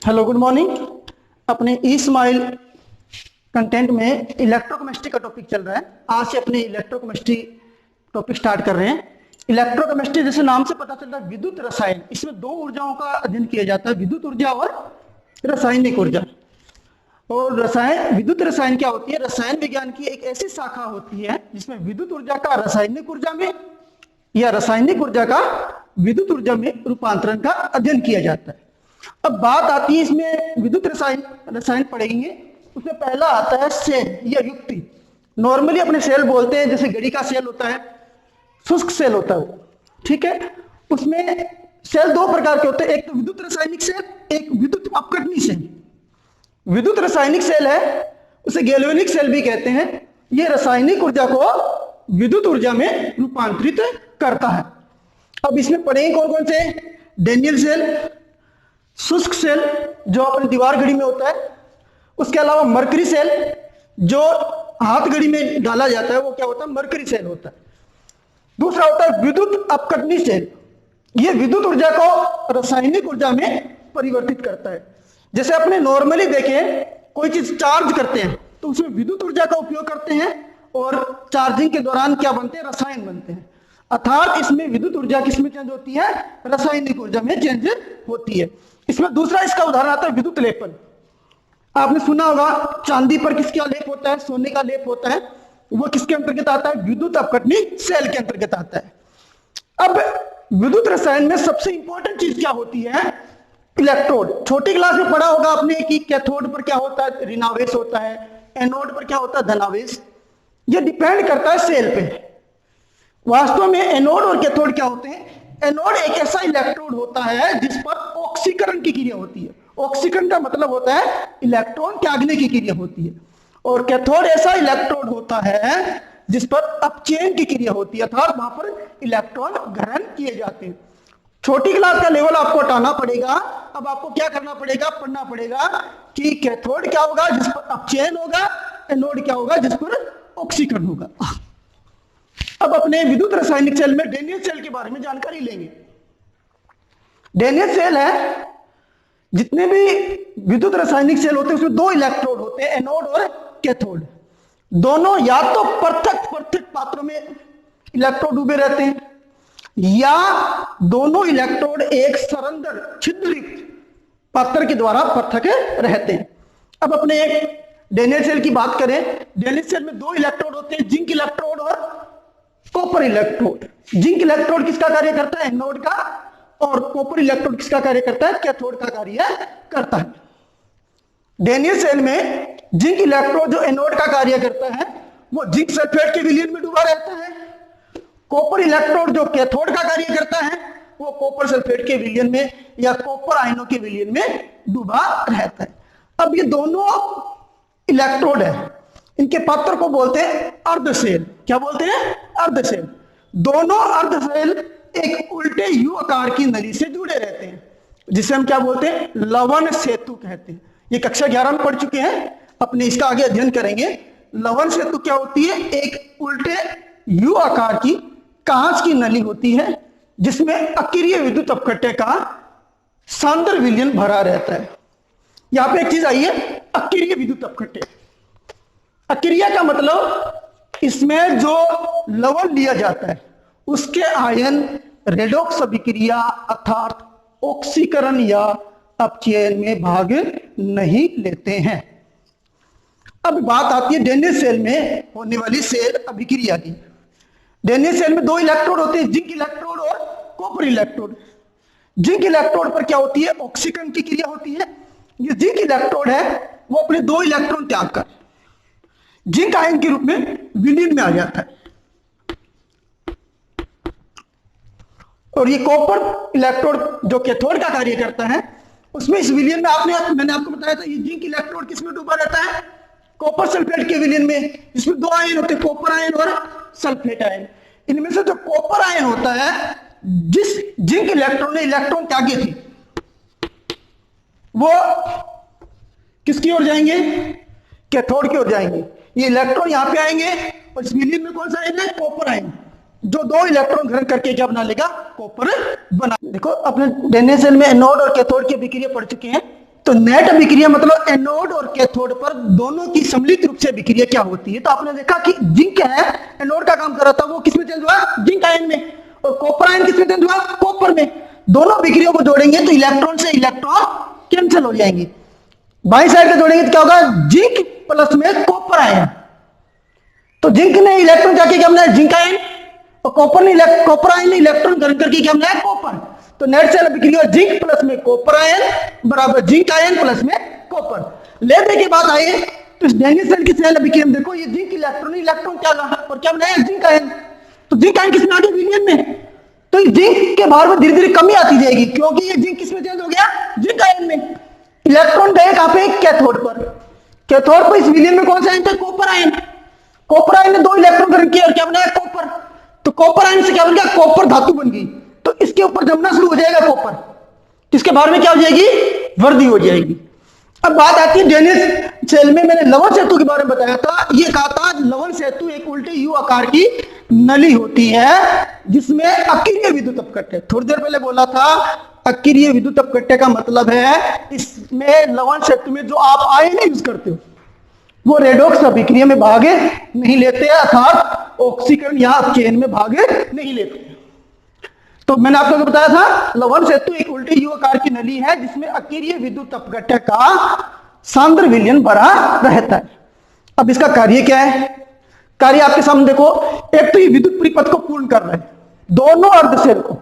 Hello good morning. अपने ई smile content में electrochemistry का टॉपिक चल रहा है। आज से अपने इलेक्ट्रोकेमिस्ट्री टॉपिक स्टार्ट कर रहे हैं। इलेक्ट्रोकेमिस्ट्री जैसे नाम से पता चल रहा है विद्युत रसायन, इसमें दो ऊर्जाओं का अध्ययन किया जाता है, विद्युत ऊर्जा और रासायनिक ऊर्जा। और रसायन विद्युत रसायन क्या होती है? रसायन विज्ञान की एक ऐसी शाखा होती है जिसमें विद्युत ऊर्जा का रासायनिक ऊर्जा में या रासायनिक ऊर्जा का विद्युत ऊर्जा में रूपांतरण का अध्ययन किया जाता है। अब बात आती है इसमें विद्युत रसायन पढ़ेंगे, उसमें पहला आता है सेल या युक्ति। नॉर्मली अपने सेल बोलते हैं, जैसे घड़ी का सेल होता है, शुष्क सेल होता है वो, ठीक है। उसमें सेल दो प्रकार के होते हैं, एक तो विद्युत रासायनिक सेल, एक विद्युत अपघटनी सेल। विद्युत रासायनिक सेल है उसे गैल्वेनिक सेल भी कहते हैं। यह रासायनिक ऊर्जा को विद्युत ऊर्जा में रूपांतरित करता है। अब इसमें पढ़ेंगे कौन कौन से? डेनियल सेल, शुष्क सेल जो अपने दीवार घड़ी में होता है, उसके अलावा मरकरी सेल जो हाथ घड़ी में डाला जाता है, वो क्या होता है? मरकरी सेल होता है। दूसरा होता है विद्युत अपघटनी सेल। यह विद्युत ऊर्जा को रासायनिक ऊर्जा में परिवर्तित करता है। जैसे अपने नॉर्मली देखें, कोई चीज चार्ज करते हैं तो उसमें विद्युत ऊर्जा का उपयोग करते हैं और चार्जिंग के दौरान क्या बनते हैं? रसायन बनते हैं। अर्थात इसमें विद्युत ऊर्जा किसमें चेंज होती है? रासायनिक ऊर्जा में चेंज होती है। इसमें दूसरा इसका उदाहरण आता है विद्युत लेपन। आपने सुना होगा चांदी पर किसका लेप होता है? सोने का लेप होता है। वो किसके अंतर्गत आता है? विद्युत अपघटनी सेल के अंतर्गत आता है। अब विद्युत रसायन में सबसे इंपॉर्टेंट चीज क्या होती है? इलेक्ट्रोड। छोटी क्लास में पढ़ा होगा आपने कि कैथोड पर क्या होता है? ऋणावेश होता है। एनोड पर क्या होता है? धनावेश। ये डिपेंड करता है सेल पे। वास्तव में एनोड और कैथोड क्या होते हैं? एनोड एक ऐसा इलेक्ट्रोड होता है जिस पर ऑक्सीकरण की क्रिया होती है। ऑक्सीकरण का मतलब होता है इलेक्ट्रॉन त्यागने की क्रिया होती है। और कैथोड ऐसा इलेक्ट्रोड होता है जिस पर अपचयन की क्रिया होती है, अर्थात वहां पर इलेक्ट्रॉन ग्रहण किए जाते हैं। छोटी क्लास का लेवल आपको हटाना पड़ेगा। अब आपको क्या करना पड़ेगा? पढ़ना पड़ेगा कि कैथोड क्या होगा जिस पर अपचयन होगा, एनोड क्या होगा जिस पर ऑक्सीकरण होगा। अब अपने विद्युत रासायनिक सेल में डेनियल सेल के बारे में जानकारी लेंगे। डेनियल सेल है, जितने भी विद्युत रासायनिक सेल होते हैं उसमें दो इलेक्ट्रोड होते हैं, एनोड और कैथोड। दोनों या तो पृथक पात्रों में इलेक्ट्रोड डूबे रहते हैं, या दोनों इलेक्ट्रोड एक सरंध्र छिद्रयुक्त पात्र के द्वारा पृथक रहते हैं। अब अपने एक डेनियल सेल की बात करें, डेनियल सेल में दो इलेक्ट्रोड होते हैं, जिंक इलेक्ट्रोड और कॉपर इलेक्ट्रोड। जिंक इलेक्ट्रोड किसका कार्य करता है? एनोड का। और कॉपर इलेक्ट्रोड किसका कार्य करता है? कैथोड का कार्य करता है। डेनियल सेल में जिंक इलेक्ट्रोड जो एनोड का कार्य करता है वो जिंक सल्फेट के विलयन में डूबा रहता है। कॉपर इलेक्ट्रोड जो कैथोड का कार्य करता है वो कॉपर सल्फेट के विलयन में या कॉपर आयनों के विलयन में डूबा रहता है। अब ये दोनों इलेक्ट्रोड है, इनके पात्र को बोलते हैं अर्ध सेल। क्या बोलते हैं? अर्ध सेल। दोनों अर्ध सेल एक उल्टे यू आकार की नली से जुड़े रहते हैं, जिसे हम क्या बोलते हैं? लवण सेतु कहते हैं। ये कक्षा 11 में पढ़ चुके हैं, अपने इसका आगे अध्ययन करेंगे। लवण सेतु क्या होती है? एक उल्टे यू आकार की कांच की नली होती है जिसमें अक्रिय विद्युत अपघट्य का सांद्र विलयन भरा रहता है। यहां पे एक चीज आई है, अक्रिय विद्युत अपघट्य। अक्रिय का मतलब इसमें जो लवण लिया जाता है उसके आयन रेडॉक्स अभिक्रिया अर्थात ऑक्सीकरण या अपचयन में भाग नहीं लेते हैं। अब बात आती है डेनियल सेल में होने वाली सेल अभिक्रिया की। डेनियल सेल में दो इलेक्ट्रोड होते हैं, जिंक इलेक्ट्रोड और कॉपर इलेक्ट्रोड। जिंक इलेक्ट्रोड पर क्या होती है? ऑक्सीकरण की क्रिया होती है। ये जिंक इलेक्ट्रोड है वो अपने दो इलेक्ट्रॉन त्याग कर जिंक आयन के रूप में विलीन में आ जाता है। और ये कॉपर इलेक्ट्रोड जो कैथोड का कार्य करता है उसमें इस विलयन में मैंने आपको बताया था, ये जिंक इलेक्ट्रोड किसमें डूबा रहता है? कॉपर सल्फेट के विलयन में, जिसमें दो आयन होते हैं, कॉपर आयन और सल्फेट आयन। इनमें से जो कॉपर आयन होता है, जिस जिंक इलेक्ट्रॉन ने इलेक्ट्रॉन त्यागे थे, वो किसकी ओर जाएंगे? कैथोड की ओर जाएंगे। ये इलेक्ट्रॉन यहां पे आएंगे और इस विलयन में कौन सा आयन है? कॉपर आयन, जो दो इलेक्ट्रॉन ग्रहण करके क्या बना लेगा? कॉपर बना। देखो अपने डेनियल सेल में एनोड और कैथोड की अभिक्रिया पढ़ चुके हैं। तो नेट अभिक्रिया मतलब एनोड और कैथोड पर दोनों की सम्मिलित रूप से अभिक्रिया क्या होती है। तो आपने देखा कि जिंक है एनोड का काम कर रहा था, वो किसमें चेंज हुआ, जिंक आयन में, और कॉपर आयन किसमें चेंज हुआ, कॉपर में। दोनों अभिक्रियाओं को जोड़ेंगे तो इलेक्ट्रॉन से इलेक्ट्रॉन कैंसिल हो जाएंगे, बाई साइड पे जोड़ेंगे तो क्या होगा, जिंक प्लस में कॉपर आयन। तो जिंक ने इलेक्ट्रॉन जाके क्या बनाया, जिंक आयन, और कॉपर आयन ने इलेक्ट्रॉन ग्रहण करके क्या बनाया, कॉपर। तो नेट सेल अभिक्रिया जिंक प्लस में कॉपर आयन बराबर जिंक आयन प्लस में कॉपर। लेने के बाद आइए तो इस डेनियल सेल की सेल अभिक्रिया में देखो, ये जिंक इलेक्ट्रॉन क्या लगा और क्या बनाया, जिंक आयन। तो जिंक आयन किसमें आ गया, विलियन में। तो इस जिंक के भार में धीरे धीरे कमी आती जाएगी, क्योंकि ये जिंक किसमें चेंज हो गया, जिंक आयन में। इलेक्ट्रॉन गए कहां पे, कैथोड पर। कैथोड पर इस विलियन में कौन सा आयन था, कॉपर आयन। कॉपर आयन ने 2 इलेक्ट्रॉन ग्रहण किया और क्या बनाया, कॉपर। तो कॉपर आयन से क्या बन गया, कॉपर धातु बन गई। तो इसके ऊपर जमना शुरू हो जाएगा कॉपर, इसके बारे में क्या हो जाएगी, वर्दी हो जाएगी। अब बात आती है डेनियल सेल में, मैंने लवण सेतु के बारे में बताया था। ये कहा था लवण सेतु एक उल्टे यू आकार की नली होती है जिसमें अक्रिय विद्युत अपकट्य, थोड़ी देर पहले बोला था अक्रिय विद्युत अपकट्य का मतलब है इसमें लवण सेतु में जो आप आयन यूज करते हो वो रेडॉक्स अभिक्रिया में भाग नहीं लेते, अर्थात ऑक्सीकरण या चेन में भाग नहीं लेते। तो मैंने आपको बताया था लवण सेतु एक उल्टे यू आकार की नली है जिसमें अक्रिय विद्युत अपघट्य का सांद्र विलयन भरा रहता है। अब इसका कार्य क्या है, कार्य आपके सामने देखो। एक तो ये विद्युत परिपथ को पूर्ण कर रहा है, दोनों अर्धसेल को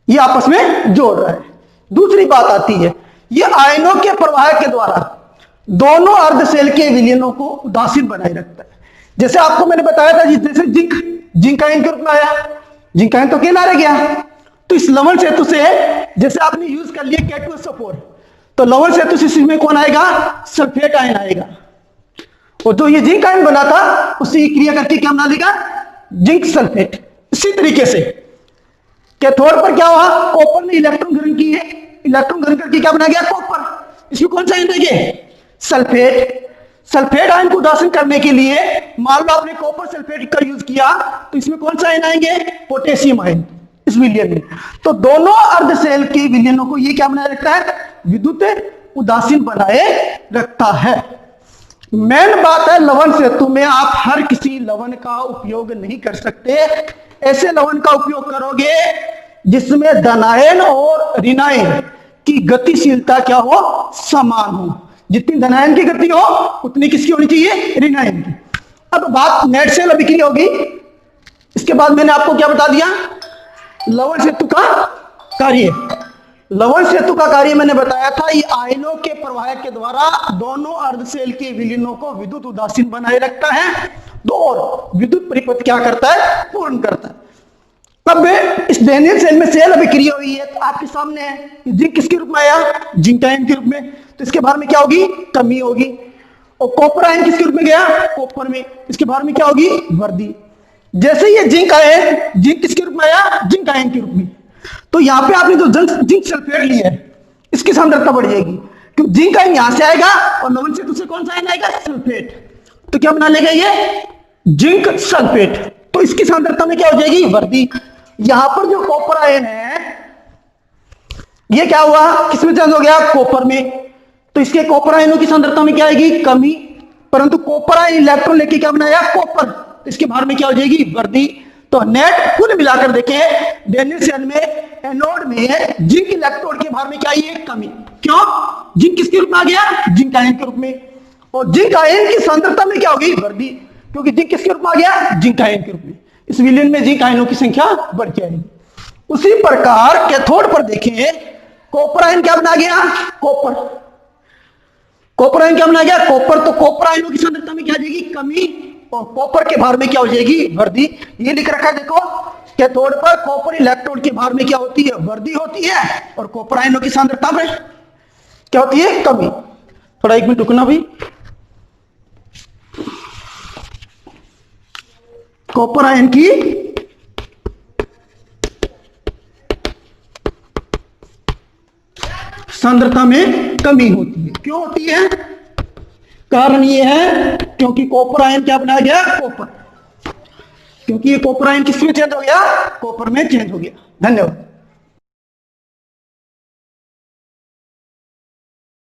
ये आपस में जोड़ रहा है। दूसरी बात आती है ये आयनों के प्रवाह के द्वारा दोनों अर्धसेल के विलयनों को उदासीन बनाए रखता है। जैसे आपको मैंने बताया था जैसे जिंक आयन के रूप में आया, जिंक आयन तो अकेला रह गया। तो इस लवण सेतु से जैसे आपने यूज कर लिया K2SO4, तो लवण सेतु से इसमें कौन आएगा, सल्फेट आयन आएगा। और जो ये जिंक आयन बना था उससे क्रिया करके क्या बना देगा, जिंक सल्फेट। इसी तरीके से कैथोड पर क्या हुआ, कॉपर ने इलेक्ट्रॉन ग्रहण किए, इलेक्ट्रॉन ग्रहण करके क्या बना गया, कॉपर। इसमें कौन सा आयन रहेगा, सल्फेट। सल्फेट आयन को उदासीन करने के लिए मान लो आपने कॉपर सल्फेट का यूज किया तो इसमें कौन सा आयन आएंगे, पोटेशियम आयन इस विलयन में। तो दोनों अर्धसेल के विलयनों को ये क्या बनाए रखता है, विद्युत उदासीन बनाए रखता है। मेन बात है लवण सेतु में आप हर किसी लवण का उपयोग नहीं कर सकते। ऐसे लवण का उपयोग करोगे जिसमें धनायन और ऋणायन की गतिशीलता क्या हो, समान हो। जितनी धनायन की गति हो उतनी किसकी होनी चाहिए, ऋणायन की। अब बात नेट सेल अभिक्रिया होगी। इसके बाद मैंने आपको क्या बता दिया, लवण सेतु का कार्य। लवण सेतु का कार्य मैंने बताया था ये आयनों के प्रवाह के द्वारा दोनों अर्धसेल के विलयनों को विद्युत उदासीन बनाए रखता है, और विद्युत परिपथ क्या करता है, पूर्ण करता है। अब इस डेनियल सेल में सेल अभिक्रिया हुई है तो आपके सामने है जिंक किसके रूप में आया, जिंक आयन के रूप में। तो इसके बारे में क्या होगी, कमी होगी। और कॉपर आयन किसके रूप में गया, कॉपर में। इसके बारे में क्या होगी, वर्दी। जैसे ये जिंक आयन, जिंक किसके रूप में आया, जिंक आयन के रूप में। तो यहाँ पे आपने जो जिंक सल्फेट लिया है इसकी सांद्रता बढ़ जाएगी, क्योंकि जिंक आयन यहां से आएगा और लवण सेतु से कौन सा आयन आएगा, सल्फेट। तो क्या बना लेगा ये, जिंक सल्फेट। तो इसकी सांद्रता में क्या हो जाएगी, वर्दी। यहां पर जो कॉपर आयन है ये क्या हुआ, किसमें चेंज हो गया, कॉपर में। तो इसके कॉपर आयनों की सांद्रता में क्या आएगी, कमी। परंतु कॉपर आयन इलेक्ट्रॉन लेके क्या बनाया, कॉपर। तो इसके भार में क्या हो जाएगी, वर्दी। तो नेट कुल मिलाकर देखें डेनियल सेल में एनोड में जिंक इलेक्ट्रोड के भार में क्या है, कमी। क्यों, जिंक किसके रूप में आ गया, जिंक आयन के रूप में। और जिंक आयन की सांद्रता में क्या होगी, वर्दी, क्योंकि जिंक किसके रूप में आ गया, जिंक आयन के रूप में। इस विलयन में जिंक आयनों की संख्या बढ़ जाएगी। उसी प्रकार कैथोड पर देखें कॉपर आयन क्या बना गया, कॉपर। कॉपर आयन क्या बना गया, कॉपर। तो कॉपर आयनों की सांद्रता में क्या आ जाएगी, कमी, और कॉपर के भार में क्या हो जाएगी, वर्दी। ये लिख रखा है देखो, कैथोड पर कॉपर इलेक्ट्रोड के भार में क्या होती है, वर्दी होती है, और कॉपर आयनों की सांद्रता में क्या होती है, कमी। थोड़ा 1 मिनट रुकना भाई। कॉपर आयन की सांद्रता में कमी होती है। क्यों होती है, कारण ये है क्योंकि कॉपर आयन क्या बनाया गया, कॉपर। क्योंकि ये कॉपर आयन किसमें चेंज हो गया, कॉपर में चेंज हो गया। धन्यवाद।